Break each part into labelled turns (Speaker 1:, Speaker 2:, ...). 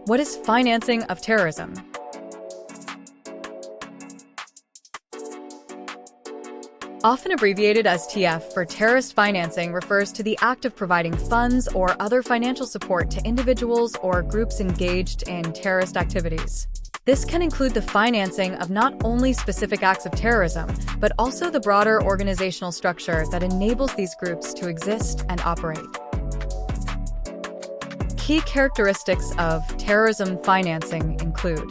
Speaker 1: What is financing of terrorism? Often abbreviated as TF for terrorist financing, refers to the act of providing funds or other financial support to individuals or groups engaged in terrorist activities. This can include the financing of not only specific acts of terrorism, but also the broader organizational structure that enables these groups to exist and operate. Key characteristics of terrorism financing include: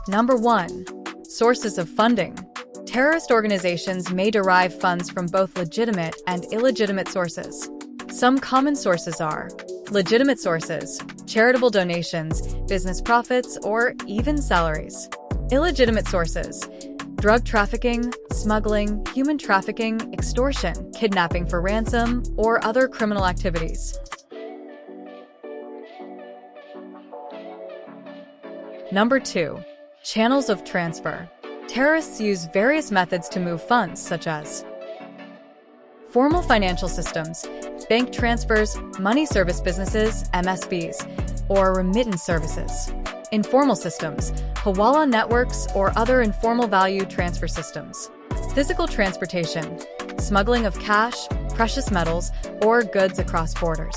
Speaker 1: Number 1. Sources of funding. Terrorist organizations may derive funds from both legitimate and illegitimate sources. Some common sources are legitimate sources, charitable donations, business profits, or even salaries. Illegitimate sources: drug trafficking, smuggling, human trafficking, extortion, kidnapping for ransom, or other criminal activities. Number 2. Channels of transfer. Terrorists use various methods to move funds, such as formal financial systems, bank transfers, money service businesses, MSBs, or remittance services. Informal systems, hawala networks, or other informal value transfer systems. Physical transportation, smuggling of cash, precious metals, or goods across borders.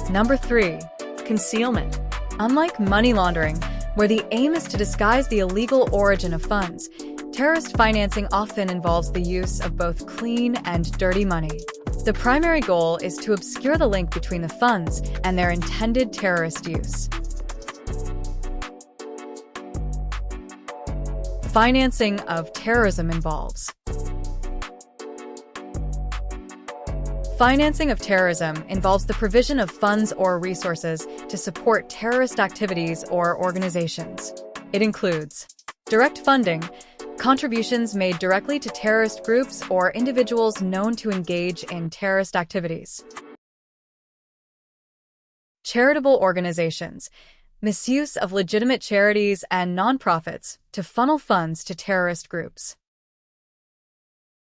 Speaker 1: Number 3. Concealment. Unlike money laundering, where the aim is to disguise the illegal origin of funds, terrorist financing often involves the use of both clean and dirty money. The primary goal is to obscure the link between the funds and their intended terrorist use. Financing of terrorism involves. Financing of terrorism involves the provision of funds or resources to support terrorist activities or organizations. It includes direct funding, contributions made directly to terrorist groups or individuals known to engage in terrorist activities. Charitable organizations, misuse of legitimate charities and nonprofits to funnel funds to terrorist groups.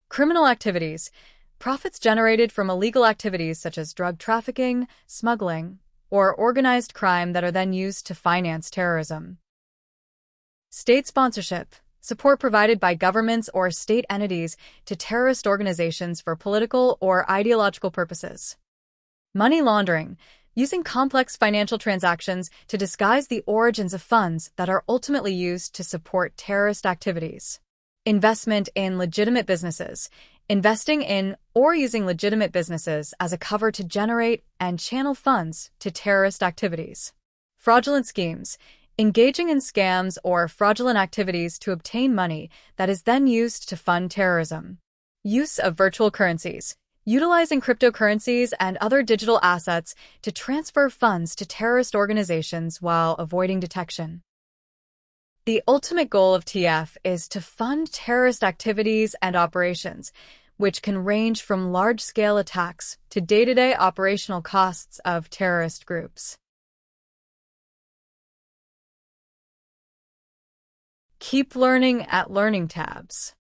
Speaker 1: Criminal activities, profits generated from illegal activities such as drug trafficking, smuggling, or organized crime that are then used to finance terrorism. State sponsorship, support provided by governments or state entities to terrorist organizations for political or ideological purposes. Money laundering, using complex financial transactions to disguise the origins of funds that are ultimately used to support terrorist activities. Investment in legitimate businesses, investing in or using legitimate businesses as a cover to generate and channel funds to terrorist activities. Fraudulent schemes, engaging in scams or fraudulent activities to obtain money that is then used to fund terrorism. Use of virtual currencies, utilizing cryptocurrencies and other digital assets to transfer funds to terrorist organizations while avoiding detection. The ultimate goal of TF is to fund terrorist activities and operations, which can range from large-scale attacks to day-to-day operational costs of terrorist groups. Keep learning at Learning tabs.